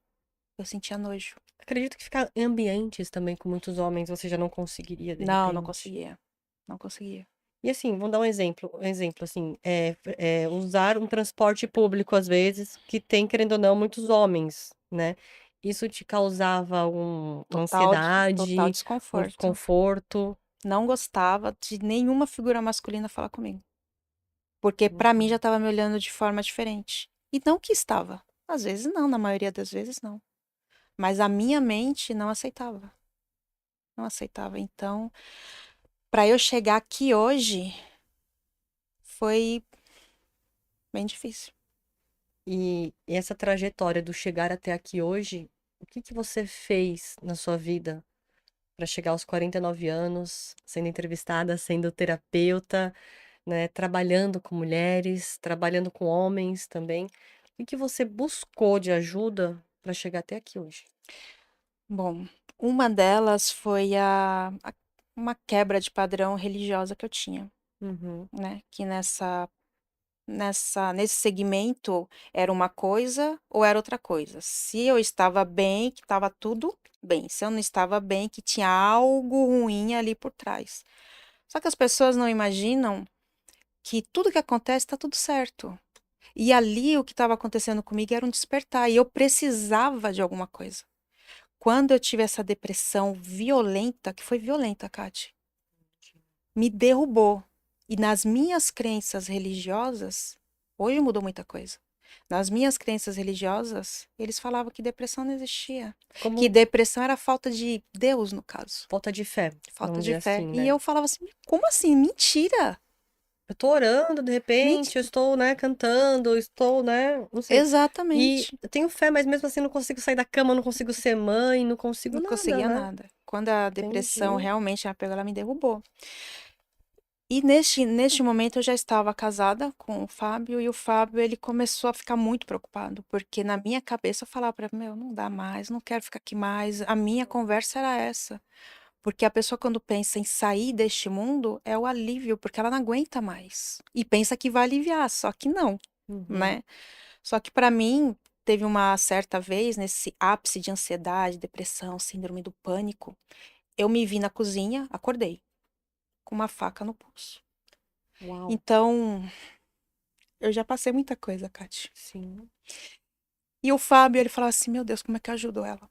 eu sentia nojo. Acredito que ficar em ambientes também com muitos homens você já não conseguiria, de Não, não repente. conseguia. Não conseguia. E assim, vamos dar um exemplo assim, usar um transporte público, às vezes, que tem, querendo ou não, muitos homens, né? Isso te causava uma Total ansiedade, um desconforto. desconforto? Não gostava de nenhuma figura masculina falar comigo. Porque pra mim já Uhum. estava me olhando de forma diferente. E não que estava. Às vezes não, na maioria das vezes não. Mas a minha mente não aceitava. Não aceitava. Então, pra eu chegar aqui hoje, foi bem difícil. E essa trajetória do chegar até aqui hoje, o que que você fez na sua vida para chegar aos 49 anos, sendo entrevistada, sendo terapeuta, né, trabalhando com mulheres, trabalhando com homens também? O que você buscou de ajuda para chegar até aqui hoje? Bom, uma delas foi uma quebra de padrão religiosa que eu tinha, Uhum, né? Que nesse segmento era uma coisa ou era outra coisa. Se eu estava bem, que estava tudo bem. Se eu não estava bem, que tinha algo ruim ali por trás. Só que as pessoas não imaginam que tudo que acontece está tudo certo. E ali o que estava acontecendo comigo era um despertar, e eu precisava de alguma coisa. Quando eu tive essa depressão violenta, que foi violenta, Kati, me derrubou. E nas minhas crenças religiosas, hoje mudou muita coisa. Nas minhas crenças religiosas, eles falavam que depressão não existia. Que como depressão era falta de Deus, no caso. falta de fé, Falta vamos de dizer fé. assim, E né? eu falava assim, como assim? Mentira! Eu tô orando, de repente, eu Menti- estou, né, cantando, eu estou, né, não sei. E Exatamente. eu tenho fé, mas mesmo assim não consigo sair da cama, não consigo ser mãe, não consigo Não nada, conseguia né? nada. Quando a depressão Entendi. realmente ela pegou, ela me derrubou. E neste momento eu já estava casada com o Fábio, e o Fábio, ele começou a ficar muito preocupado, porque na minha cabeça eu falava para ele, meu, não dá mais, não quero ficar aqui mais. A minha conversa era essa, porque a pessoa quando pensa em sair deste mundo é o alívio, porque ela não aguenta mais. E pensa que vai aliviar, só que não, Uhum. né? Só que para mim, teve uma certa vez, nesse ápice de ansiedade, depressão, síndrome do pânico, eu me vi na cozinha, acordei, com uma faca no pulso. Uau, Então, eu já passei muita coisa, Kati. sim. E o Fábio, ele falava assim, meu Deus, como é que eu ajudo ela?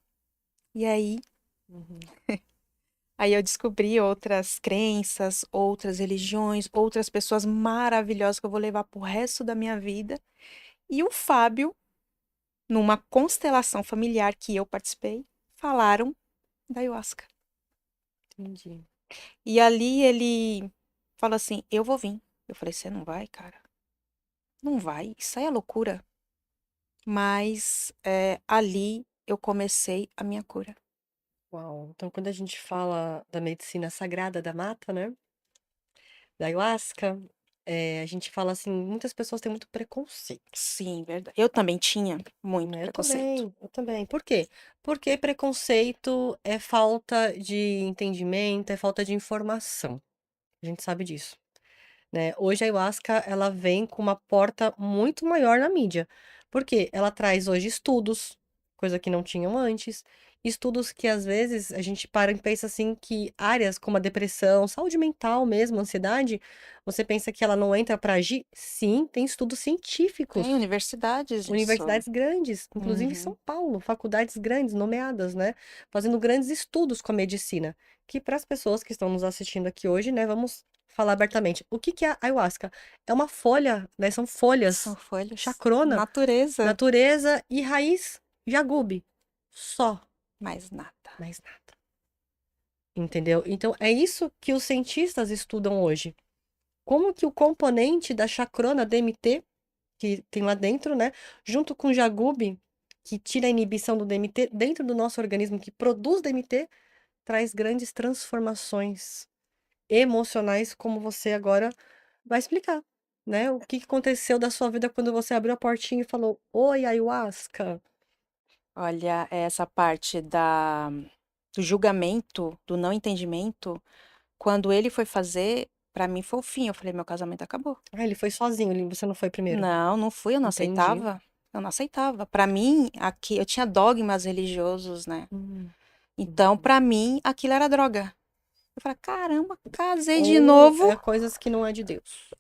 E Uhum. aí eu descobri outras crenças, outras religiões, outras pessoas maravilhosas que eu vou levar pro resto da minha vida. E o Fábio, numa constelação familiar que eu participei, falaram da ayahuasca. Entendi. E ali ele falou assim, eu vou vir. Eu falei, você não vai, cara? Não vai, isso aí é loucura. Mas ali eu comecei a minha cura. Uau. Então, quando a gente fala da medicina sagrada da mata, né? Da ayahuasca, a gente fala assim, muitas pessoas têm muito preconceito. Sim, verdade. Eu também tinha muito Né, eu preconceito. também, eu também. Por quê? Porque preconceito é falta de entendimento, é falta de informação. A gente sabe disso, né. Hoje a ayahuasca, ela vem com uma porta muito maior na mídia, porque ela traz hoje estudos, coisa que não tinham antes, estudos que às vezes a gente para e pensa assim que áreas como a depressão, saúde mental mesmo, ansiedade, você pensa que ela não entra para agir? Sim, tem estudos Tem científicos. universidades disso. Universidades grandes, inclusive em São Uhum. Paulo, faculdades grandes, nomeadas, né, fazendo grandes estudos com a medicina, que para as pessoas que estão nos assistindo aqui hoje, né, vamos falar abertamente. O que que é a ayahuasca? É uma folha, né, são São folhas, folhas. chacrona, Natureza. natureza e raiz jagube, só, Mais nada. mais nada, entendeu? Então é isso que os cientistas estudam hoje. Como que o componente da chacrona DMT que tem lá dentro, né, junto com o jagube, que tira a inibição do DMT dentro do nosso organismo, que produz DMT, traz grandes transformações emocionais, como você agora vai explicar, né? O que que aconteceu da sua vida quando você abriu a portinha e falou: "Oi, ayahuasca". Olha, essa parte do julgamento, do não entendimento, quando ele foi fazer, pra mim foi o fim. Eu falei, meu casamento acabou. Ah, ele foi sozinho, você não foi primeiro. Não, não fui, eu não Entendi. aceitava. Eu não aceitava. Pra mim, aqui, eu tinha dogmas religiosos, né? Hum, Então, uhum. pra mim, aquilo era droga. Eu falei, caramba, casei de Ou novo. é coisas que não é de Deus,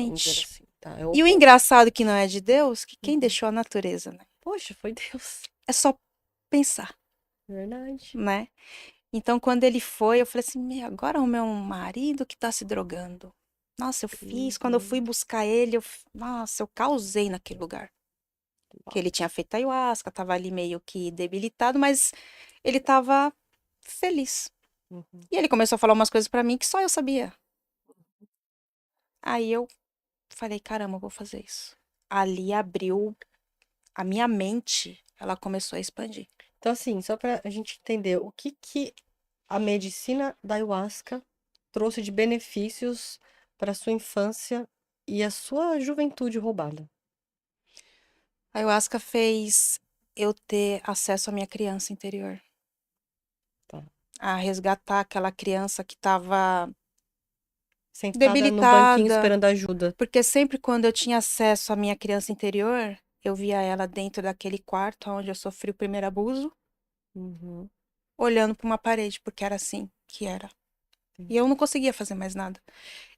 vamos dizer Exatamente. assim, tá? É o E o oposto. engraçado que não é de Deus, que quem Uhum. deixou a natureza, né? Poxa, foi Deus. É só pensar, Verdade. né? Então, quando ele foi, eu falei assim: meu, agora o meu marido que tá se drogando. Nossa, eu fiz. Quando eu fui Uhum. buscar ele, nossa, eu causei naquele lugar. Que ele tinha feito ayahuasca, tava ali meio que debilitado, mas ele tava feliz. Uhum. E ele começou a falar umas coisas pra mim que só eu sabia. Aí eu falei: caramba, eu vou fazer isso. Ali abriu a minha mente, ela começou a expandir. Então, assim, só para a gente entender, o que que a medicina da ayahuasca trouxe de benefícios para sua infância e a sua juventude roubada? A ayahuasca fez eu ter acesso à minha criança interior, Tá. a resgatar aquela criança que estava Sentada no banquinho debilitada, esperando ajuda. porque sempre quando eu tinha acesso à minha criança interior, eu via ela dentro daquele quarto onde eu sofri o primeiro abuso, Uhum, olhando para uma parede, porque era assim que era. E eu entendi. não conseguia fazer mais nada.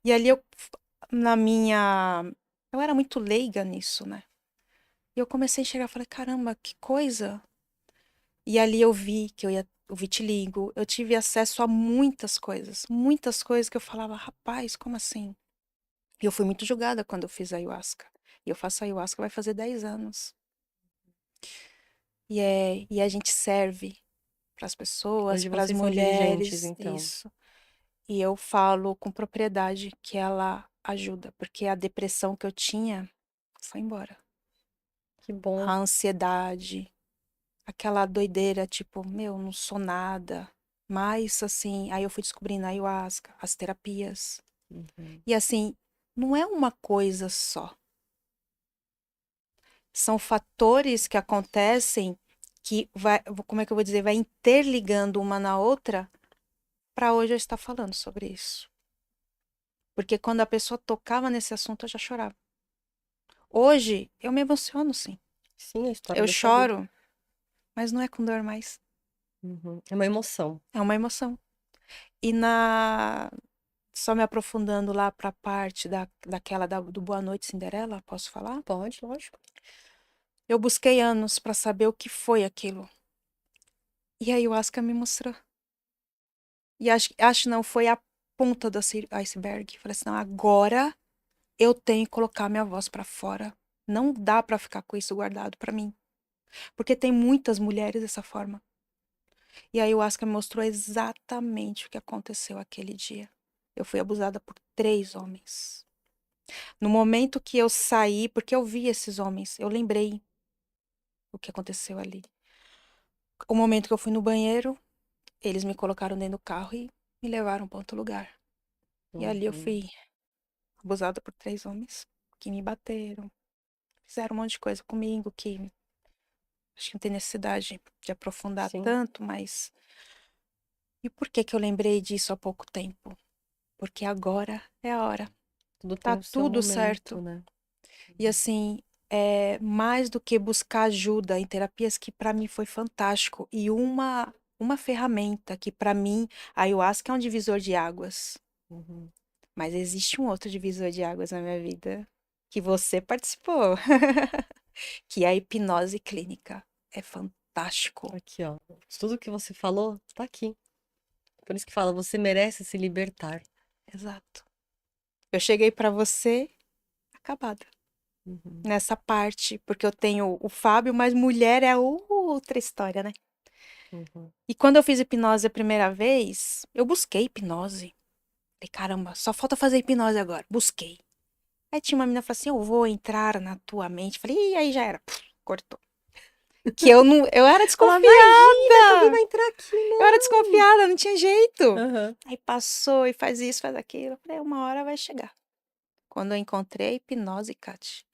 E ali eu, na minha. Eu era muito leiga nisso, né? E eu comecei a enxergar, falei, caramba, que coisa. E ali eu vi que eu ia. O vitiligo, eu tive acesso a muitas coisas que eu falava, rapaz, como assim? E eu fui muito julgada quando eu fiz ayahuasca. E eu faço ayahuasca vai fazer 10 anos. E a gente serve para as pessoas, Hoje para as vocês são dirigentes, mulheres, então. isso. E eu falo com propriedade que ela ajuda, porque a depressão que eu tinha foi embora. Que bom. A ansiedade, aquela doideira, tipo, meu, não sou nada. Mas, assim, aí eu fui descobrindo a ayahuasca, as terapias. Uhum. E assim, não é uma coisa só. São fatores que acontecem que vai, como é que eu vou dizer, vai interligando uma na outra para hoje eu estar falando sobre isso. Porque quando a pessoa tocava nesse assunto, eu já chorava. Hoje, eu me emociono, sim. Sim, a história Eu da sua vida. choro, mas não é com dor mais. Uhum. É uma emoção. É uma emoção. E na. Só me aprofundando lá para a parte do Boa Noite Cinderela, posso falar? Pode, lógico. Eu busquei anos para saber o que foi aquilo. E a ayahuasca me mostrou. E acho não, foi a ponta do iceberg. Falei assim, não, agora eu tenho que colocar minha voz para fora. Não dá para ficar com isso guardado para mim. Porque tem muitas mulheres dessa forma. E a ayahuasca me mostrou exatamente o que aconteceu aquele dia. Eu fui abusada por 3 homens. No momento que eu saí, porque eu vi esses homens, eu lembrei o que aconteceu ali. O momento que eu fui no banheiro, eles me colocaram dentro do carro e me levaram para outro lugar. E ali eu Uhum. fui abusada por 3 homens que me bateram, fizeram um monte de coisa comigo que acho que não tem necessidade de aprofundar Sim, tanto, mas. E por que que eu lembrei disso há pouco tempo? Porque agora é a hora. tudo Tá tem o seu tudo momento, certo. né? E assim, é mais do que buscar ajuda em terapias que para mim foi fantástico e uma ferramenta que para mim a ayahuasca é um divisor de águas, Uhum. mas existe um outro divisor de águas na minha vida que você participou, que é a hipnose clínica. É fantástico. Aqui, ó. Tudo que você falou tá aqui. Por isso que fala, você merece se libertar. Exato. Eu cheguei para você acabada Uhum. nessa parte, porque eu tenho o Fábio, mas mulher é outra história, né? Uhum. E quando eu fiz hipnose a primeira vez, eu busquei hipnose. Falei, caramba, só falta fazer hipnose agora. Busquei. Aí tinha uma menina que falou assim: eu vou entrar na tua mente. Falei, e aí já era. Puf, cortou. Que eu não. Eu era Ela, imagina que alguém desconfiada. vai entrar aqui, Eu era não. desconfiada, não tinha jeito. Aham. Aí passou e faz isso, faz aquilo. Eu falei, uma hora vai chegar. Quando eu encontrei a hipnose, Kate,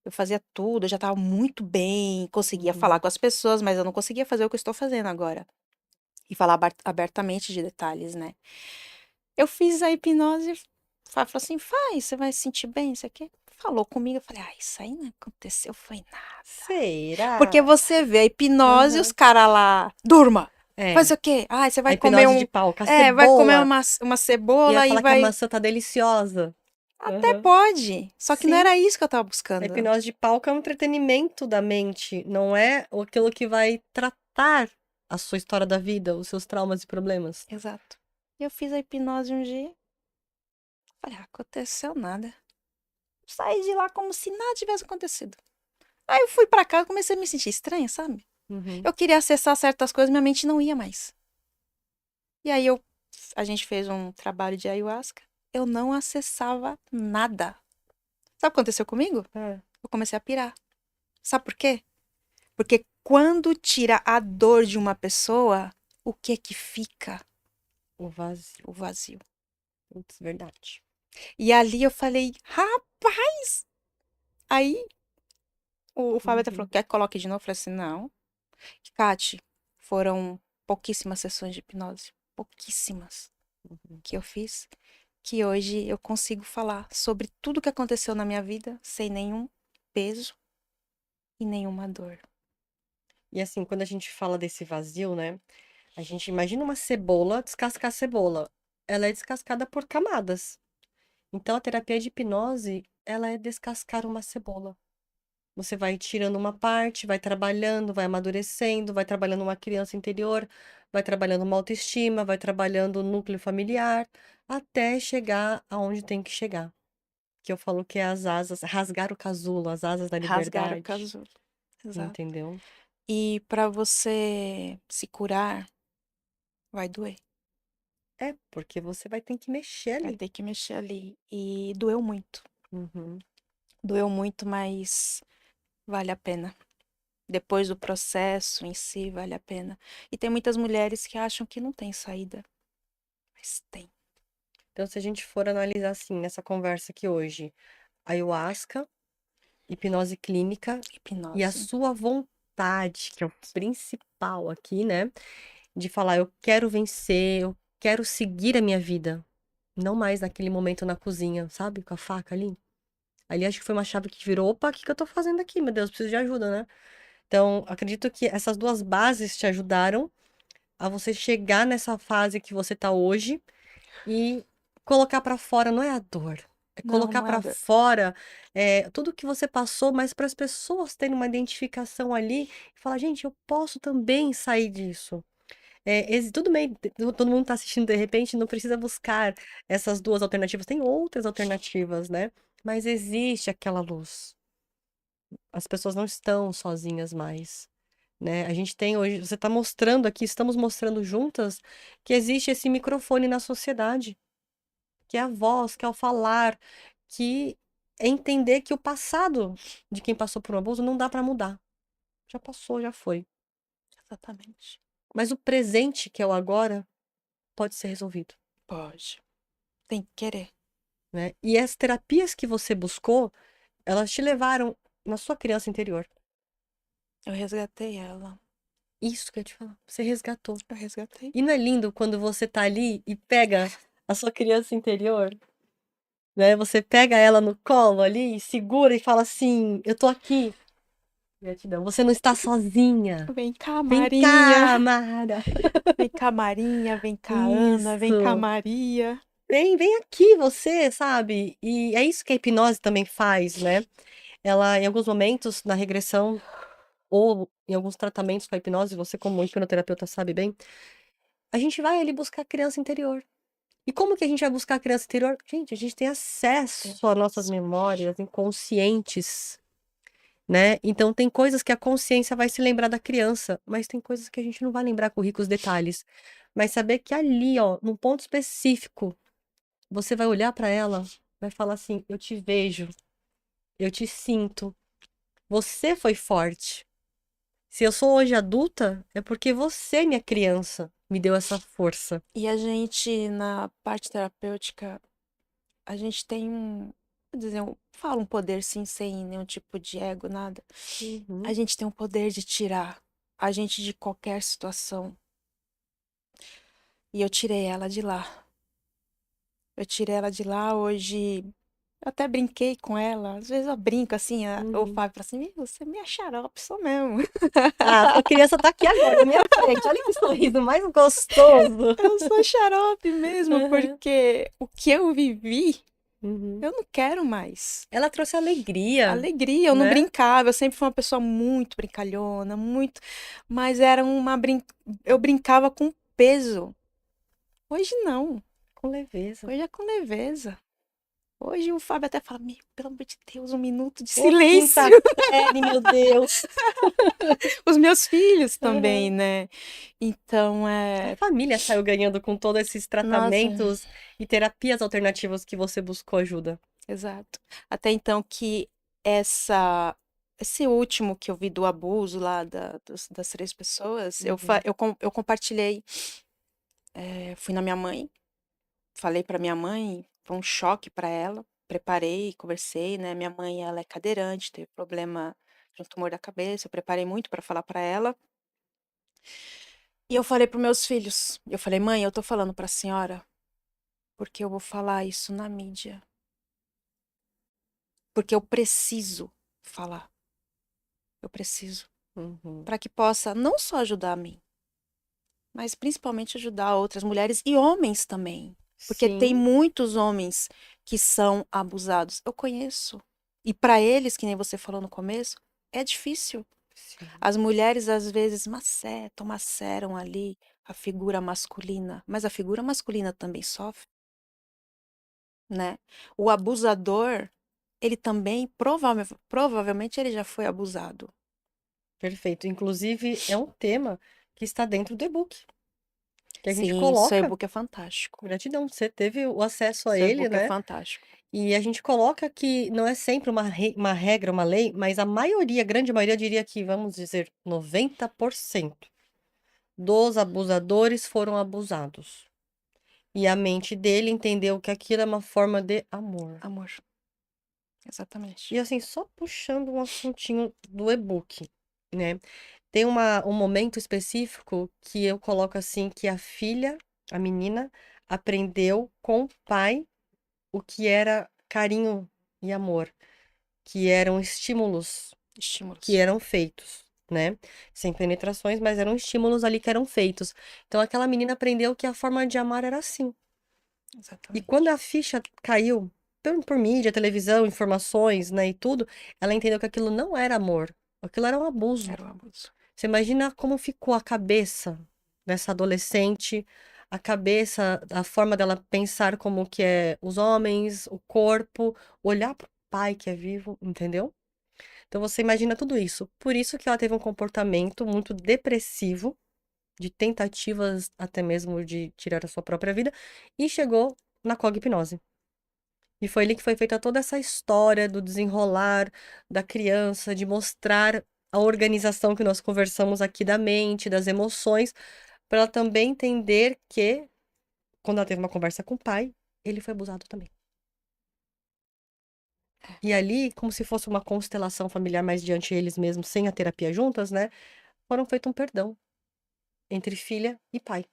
eu fazia tudo, eu já estava muito bem, conseguia falar Uhum. com as pessoas, mas eu não conseguia fazer o que eu estou fazendo agora. E falar abertamente de detalhes, né? Eu fiz a hipnose, falou assim, faz, você vai se sentir bem, isso aqui. Falou comigo, eu falei, ah, isso aí não aconteceu, foi nada. Porque Será? você vê a hipnose, os Aham. caras lá, durma, faz É, o quê? Ah, você a vai comer hipnose de pau com a vai comer cebola. uma Ia cebola e falar que a vai... maçã tá deliciosa. Até Aham. pode, só que não Sim. era isso que eu tava A buscando. hipnose de palco é um entretenimento da mente, não é aquilo que vai tratar a sua história da vida, os seus traumas e problemas. Exato. Eu fiz a hipnose um dia, falei, ah, aconteceu nada. Saí de lá como se nada tivesse acontecido. Aí eu fui pra casa e comecei a me sentir estranha, sabe? Uhum. Eu queria acessar certas coisas, minha mente não ia mais. E aí a gente fez um trabalho de ayahuasca, eu não acessava nada. Sabe o que aconteceu comigo? É, Eu comecei a pirar. Sabe por quê? Porque quando tira a dor de uma pessoa, o que é que fica? o vazio. O vazio. Putz, verdade. E ali eu falei, rapaz! Aí o Fábio até falou, Uhum. quer que coloque de novo? Eu falei assim, não. Kati, foram pouquíssimas sessões de hipnose. Pouquíssimas Uhum. que eu fiz. Que hoje eu consigo falar sobre tudo que aconteceu na minha vida sem nenhum peso e nenhuma dor. E assim, quando a gente fala desse vazio, né? A gente imagina uma cebola, descascar a cebola. Ela é descascada por camadas. Então, a terapia de hipnose, ela é descascar uma cebola. Você vai tirando uma parte, vai trabalhando, vai amadurecendo, vai trabalhando uma criança interior, vai trabalhando uma autoestima, vai trabalhando o núcleo familiar, até chegar aonde tem que chegar. Que eu falo que é as asas, rasgar o casulo, as asas da Rasgar o liberdade, casulo. Exato. entendeu? E para você se curar, vai doer. É, porque você vai ter que mexer Vai ali. ter que mexer ali. E doeu muito. Uhum. Doeu muito, mas vale a pena. Depois do processo em si, vale a pena. E tem muitas mulheres que acham que não tem saída. Mas tem. Então, se a gente for analisar assim, nessa conversa aqui hoje, ayahuasca, hipnose clínica e a Hipnose. sua vontade, que é o principal aqui, né? De falar, eu quero vencer, eu quero seguir a minha vida. Não mais naquele momento na cozinha, sabe? Com a faca ali. Ali acho que foi uma chave que virou, opa, o que que eu tô fazendo aqui? Meu Deus, preciso de ajuda, né? Então, acredito que essas duas bases te ajudaram a você chegar nessa fase que você tá hoje e colocar pra fora, não é a dor, é Não, colocar não é a pra dor. fora tudo que você passou, mas para as pessoas terem uma identificação ali e falar, gente, eu posso também sair disso. Tudo bem, todo mundo tá assistindo de repente, não precisa buscar essas duas alternativas, tem outras alternativas, né? Mas existe aquela luz. As pessoas não estão sozinhas mais, né? A gente tem hoje, você está mostrando aqui, estamos mostrando juntas que existe esse microfone na sociedade, que é a voz, que é o falar, que é entender que o passado de quem passou por um abuso não dá para mudar. Já passou, já foi. Exatamente. Mas o presente, que é o agora, pode ser resolvido, Pode. Tem que querer. né? E as terapias que você buscou, elas te levaram na sua criança interior. Eu resgatei ela. Isso que eu ia te falar. Você resgatou. Eu resgatei. E não é lindo quando você tá ali e pega a sua criança interior, né? Você pega ela no colo ali, segura e fala assim: Eu tô aqui. Gratidão. Você não está sozinha. Vem cá, Vem Marinha. cá, Mara. Vem cá, Marinha. Vem cá, Ana. Vem cá, Isso. Maria. Vem aqui você, sabe? E é isso que a hipnose também faz, né? Ela, em alguns momentos, na regressão, ou em alguns tratamentos com a hipnose, você como hipnoterapeuta sabe bem, a gente vai ali buscar a criança interior. E como que a gente vai buscar a criança interior? Gente, a gente tem acesso às nossas memórias inconscientes, né? Então tem coisas que a consciência vai se lembrar da criança, mas tem coisas que a gente não vai lembrar com ricos detalhes. Mas saber que ali, ó, num ponto específico, você vai olhar pra ela, vai falar assim: eu te vejo, eu te sinto. Você foi forte. Se eu sou hoje adulta, é porque você, minha criança, me deu essa força. E a gente, na parte terapêutica, a gente tem vou dizer, fala um poder sim, sem nenhum tipo de ego, nada. A Uhum. gente tem o poder de tirar a gente de qualquer situação. E eu tirei ela de lá. Eu tirei ela de lá hoje. Eu até brinquei com ela. Às vezes eu brinco assim, o Uhum. Fábio fala assim: "Meu, você é minha xarope, sou mesmo." Ah, sua criança tá aqui agora, na minha frente. Olha que sorriso mais gostoso. Eu sou xarope mesmo, Uhum. porque o que eu vivi, Uhum. eu não quero mais. Ela trouxe alegria, Alegria, eu não né? brincava, eu sempre fui uma pessoa muito brincalhona, muito, mas era eu brincava com peso. Hoje não, Com leveza. hoje é com leveza. Hoje o Fábio até fala: "Meu, pelo amor de Deus, um minuto de Ô, silêncio." quinta série, meu Deus. Os meus filhos também, Uhum. né? Então, A família saiu ganhando com todos esses nossa, tratamentos e terapias alternativas que você buscou ajuda. exato. Até então que essa esse último que eu vi do abuso lá das três pessoas, Uhum. eu compartilhei, fui na minha mãe, falei para minha mãe, foi um choque para ela, preparei, conversei, né? Minha mãe, ela é cadeirante, teve problema de um tumor da cabeça, eu preparei muito para falar para ela. E eu falei para meus filhos, eu falei: "Mãe, eu tô falando para a senhora porque eu vou falar isso na mídia, porque eu preciso falar, eu preciso, Uhum. para que possa não só ajudar a mim, mas principalmente ajudar outras mulheres e homens também, porque tem Sim, muitos homens que são abusados. Eu conheço. E para eles, que nem você falou no começo, é difícil. sim. As mulheres às vezes maceram ali a figura masculina, mas a figura masculina também sofre, né? O abusador, ele também provavelmente ele já foi abusado. Perfeito. Inclusive, é um tema que está dentro do e-book, que a gente Sim, seu coloca. e-book é fantástico. Gratidão, você teve o acesso a Seu ele, e-book é né? fantástico. E a gente coloca que não é sempre uma regra, uma lei, mas a maioria, a grande maioria, eu diria que, vamos dizer, 90% dos abusadores foram abusados. E a mente dele entendeu que aquilo é uma forma de amor. Amor. E Exatamente. assim, só puxando um assuntinho do e-book, né? Tem um momento específico que eu coloco assim que a filha, a menina, aprendeu com o pai o que era carinho e amor, que eram estímulos que Estímulos. eram feitos, né? Sem penetrações, mas eram estímulos ali que eram feitos. Então aquela menina aprendeu que a forma de amar era assim. E quando Exatamente. a ficha caiu por mídia, televisão, informações, né, e tudo, ela entendeu que aquilo não era amor, aquilo era um abuso. Era o abuso. Você imagina como ficou a cabeça dessa adolescente, a cabeça, a forma dela pensar como que é os homens, o corpo, olhar pro pai que é vivo, entendeu? Então você imagina tudo isso. Por isso que ela teve um comportamento muito depressivo, de tentativas até mesmo de tirar a sua própria vida, e chegou na coghipnose. E foi ali que foi feita toda essa história do desenrolar da criança, de mostrar a organização que nós conversamos aqui da mente, das emoções, para ela também entender que, quando ela teve uma conversa com o pai, ele foi abusado também. E ali, como se fosse uma constelação familiar mais diante eles mesmos, sem a terapia juntas, né? Foram feito um perdão entre filha e pai.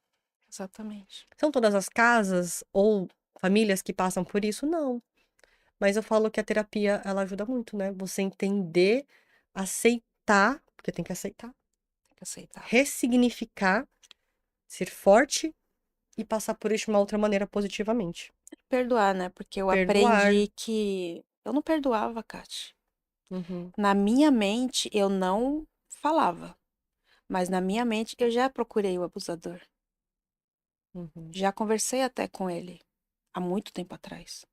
Exatamente. São todas as casas ou famílias que passam por isso? Não. Mas eu falo que a terapia, ela ajuda muito, né? Você entender, aceitar, porque tem que aceitar, Tem que aceitar. ressignificar, ser forte e passar por isso de uma outra maneira positivamente. Perdoar, né? Porque eu Perdoar. aprendi que eu não perdoava, Kati. Uhum, Na minha mente, eu não falava. Mas na minha mente, eu já procurei o abusador. uhum. Já conversei até com ele, há muito tempo atrás.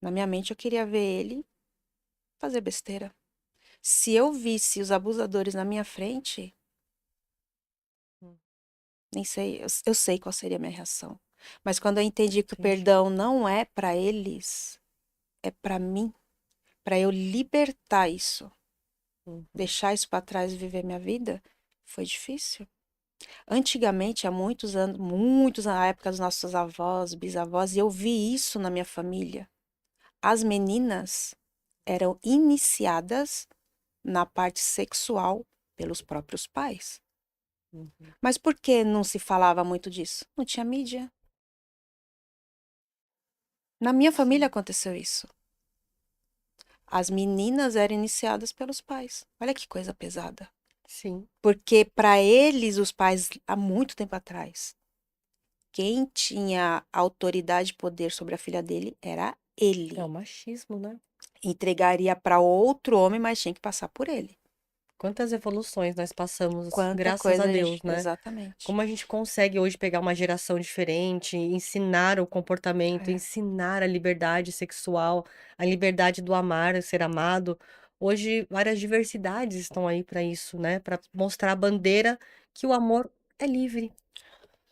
Na minha mente, eu queria ver ele fazer besteira. Se eu visse os abusadores na minha frente, Hum, nem sei, eu sei qual seria a minha reação. Mas quando eu entendi que o entendi. perdão não é para eles, é para mim, para eu libertar isso, Uhum. deixar isso para trás e viver minha vida, foi difícil. Antigamente, há muitos, na época dos nossos avós, bisavós, e eu vi isso na minha família. As meninas eram iniciadas na parte sexual pelos próprios pais. Uhum. Mas por que não se falava muito disso? Não tinha mídia. Na minha família Sim, aconteceu isso. As meninas eram iniciadas pelos pais. Olha que coisa pesada. sim. Porque para eles, os pais, há muito tempo atrás, quem tinha autoridade e poder sobre a filha dele era É o ele. machismo, né? Entregaria para outro homem, mas tinha que passar por ele. Quantas evoluções nós passamos, Quanta graças a coisa, Deus, né? exatamente. Como a gente consegue hoje pegar uma geração diferente, ensinar o comportamento, É, ensinar a liberdade sexual, a liberdade do amar, ser amado. Hoje, várias diversidades estão aí para isso, né? Para mostrar a bandeira que o amor é livre,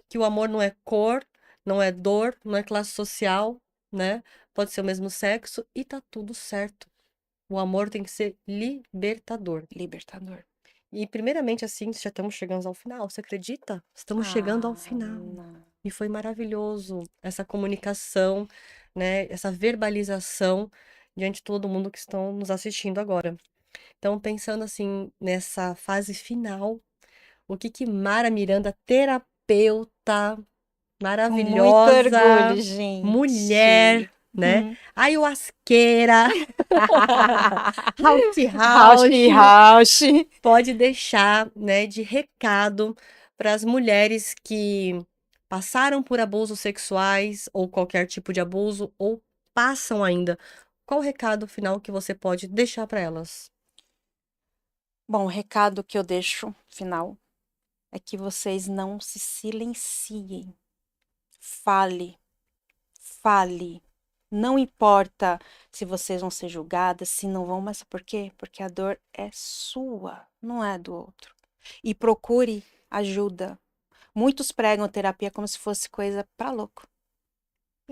que o amor não é cor, não é dor, não é classe social, né? Pode ser o mesmo sexo e tá tudo certo. O amor tem que ser libertador. libertador. E primeiramente, assim, já estamos chegando ao final, você acredita? Estamos chegando ao Ah, final. não. E foi maravilhoso essa comunicação, né? Essa verbalização diante de todo mundo que estão nos assistindo agora. Então, pensando assim nessa fase final, o que que Mara Miranda, terapeuta Com muito maravilhosa, orgulho, gente. mulher, né? Ayahuasqueira, House House, House, house. pode deixar, né, de recado para as mulheres que passaram por abusos sexuais ou qualquer tipo de abuso ou passam ainda. Qual o recado final que você pode deixar para elas? Bom, o recado que eu deixo final é que vocês não se silenciem. Fale, fale. Não importa se vocês vão ser julgadas, se não vão, mas por quê? Porque a dor é sua, não é do outro. E procure ajuda. Muitos pregam terapia como se fosse coisa para louco.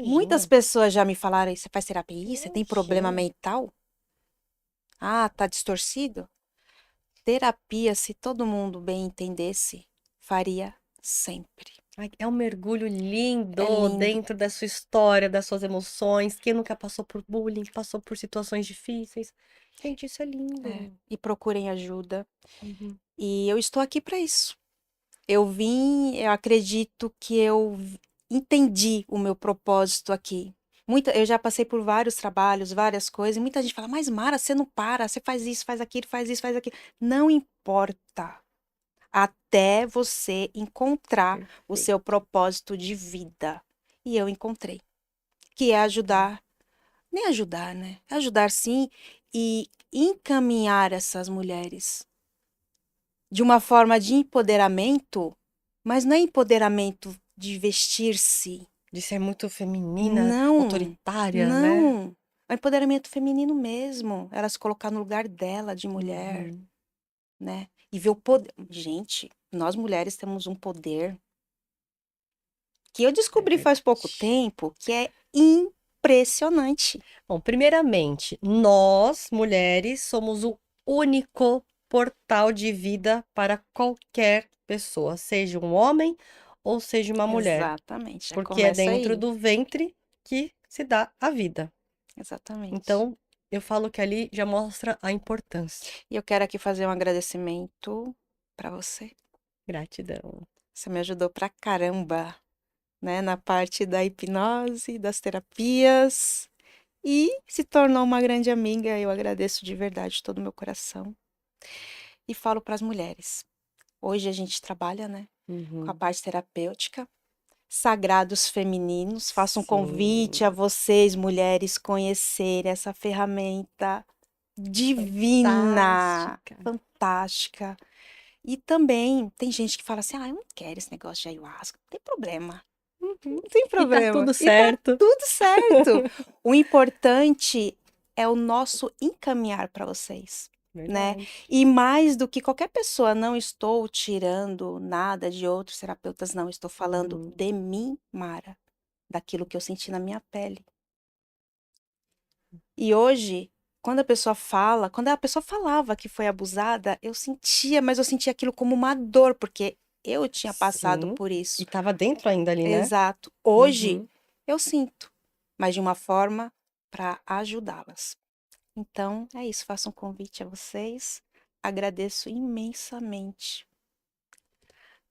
Muitas Imagina, pessoas já me falaram: "Você faz terapia? Você tem problema imagina. mental? Ah, tá distorcido?" Terapia, se todo mundo bem entendesse, faria sempre. Ai, é um mergulho É lindo lindo. dentro da sua história, das suas emoções. Quem nunca passou por bullying, passou por situações difíceis. Gente, isso é É. lindo. E procurem ajuda. Uhum. E eu estou aqui para isso. Eu acredito que entendi o meu propósito aqui. Eu já passei por vários trabalhos, várias coisas, e muita gente fala, mas Mara, você não para, você faz isso, faz aquilo, faz isso, faz aquilo. Não importa, até você encontrar o seu Perfeito. propósito de vida. E eu encontrei, que é ajudar, nem ajudar, né? Ajudar sim e encaminhar essas mulheres de uma forma de empoderamento, mas não é empoderamento de vestir-se. De ser muito feminina, Não, autoritária, né? não. É empoderamento feminino mesmo. Ela se colocar no lugar dela de mulher, Uhum. né? E ver o poder. Gente, nós mulheres temos um poder que eu É descobri faz pouco verdade. tempo que é impressionante. Bom, primeiramente, nós, mulheres, somos o único portal de vida para qualquer pessoa, seja um homem ou seja uma mulher, Exatamente, já porque é começa dentro aí. do ventre que se dá a vida. Exatamente. Então, eu falo que ali já mostra a importância. E eu quero aqui fazer um agradecimento para você. Gratidão. Você me ajudou pra caramba, né, na parte da hipnose, das terapias e se tornou uma grande amiga. Eu agradeço de verdade todo o meu coração e falo para as mulheres. Hoje a gente trabalha, né, com a Uhum. parte terapêutica, sagrados femininos. Faço um convite a Sim, vocês, mulheres, conhecerem essa ferramenta divina, fantástica. fantástica. E também tem gente que fala assim: ah, eu não quero esse negócio de ayahuasca. Não tem problema. Uhum. Não tem E tá problema. tudo E tá certo. tudo certo. O importante é o nosso encaminhar para vocês, né? Verdade. E mais do que qualquer pessoa, não estou tirando nada de outros terapeutas, não. Estou falando Uhum. de mim, Mara, daquilo que eu senti na minha pele. E hoje, quando a pessoa falava que foi abusada, eu sentia, mas eu sentia aquilo como uma dor, porque eu tinha passado Sim. por isso. E tava dentro ainda ali, né? Exato. Hoje Uhum. eu sinto, mas de uma forma para ajudá-las. Então, é isso. Faço um convite a vocês. Agradeço imensamente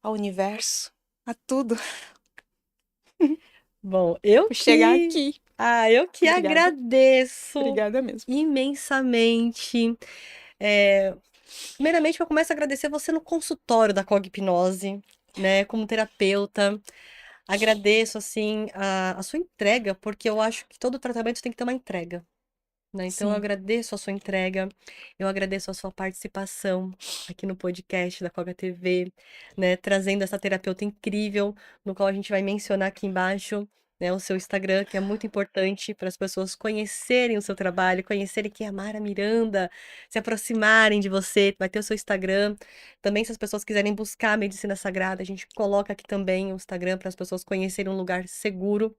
ao universo, a tudo, Bom, eu por chegar que. aqui. Eu que Obrigada. agradeço Obrigada mesmo. imensamente. É, primeiramente, eu começo a agradecer você no consultório da Cogpnose, né, como terapeuta. Agradeço, assim, a sua entrega, porque eu acho que todo tratamento tem que ter uma entrega. Né? Então, eu Sim. agradeço a sua entrega, eu agradeço a sua participação aqui no podcast da Coga TV, né? Trazendo essa terapeuta incrível, no qual a gente vai mencionar aqui embaixo, né? O seu Instagram, que é muito importante para as pessoas conhecerem o seu trabalho, conhecerem quem é a Mara Miranda, se aproximarem de você, vai ter o seu Instagram. Também, se as pessoas quiserem buscar a medicina sagrada, a gente coloca aqui também o Instagram para as pessoas conhecerem um lugar seguro,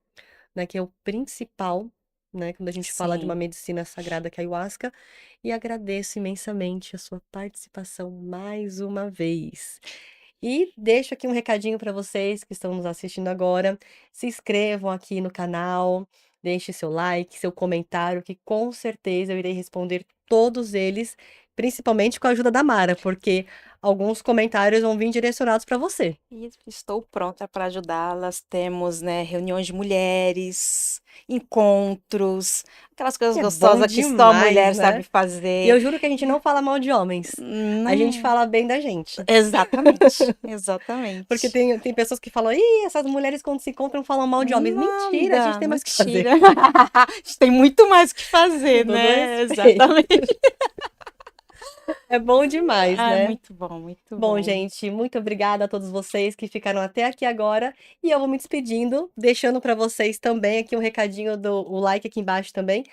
né, que é o principal, né, quando a gente fala de uma Sim. medicina sagrada que é a ayahuasca, e agradeço imensamente a sua participação mais uma vez. E deixo aqui um recadinho para vocês que estão nos assistindo agora. Se inscrevam aqui no canal, deixe seu like, seu comentário, que com certeza eu irei responder todos eles, principalmente com a ajuda da Mara, porque alguns comentários vão vir direcionados para você. E estou pronta para ajudá-las. Temos, né, reuniões de mulheres, encontros, aquelas coisas Que é bom gostosas que só a demais, mulher né? sabe E fazer. eu juro que a gente não fala mal de homens. A gente Não, fala bem da gente. exatamente, Porque exatamente. tem pessoas que falam, ih, essas mulheres quando se encontram falam mal de homens. Mentira, a gente Nada, tem mais o que fazer. mentira. A gente tem muito mais o que Com fazer, todo né? respeito. Exatamente. É bom demais, Ah, né? muito bom, muito Bom, bom. gente, muito obrigada a todos vocês que ficaram até aqui agora. E eu vou me despedindo, deixando para vocês também aqui um recadinho do o like aqui embaixo também,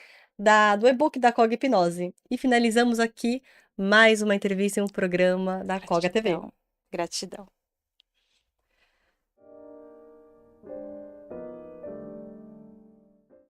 do e-book da Cog Hipnose. E finalizamos aqui mais uma entrevista em um programa da Coga TV. Gratidão, gratidão.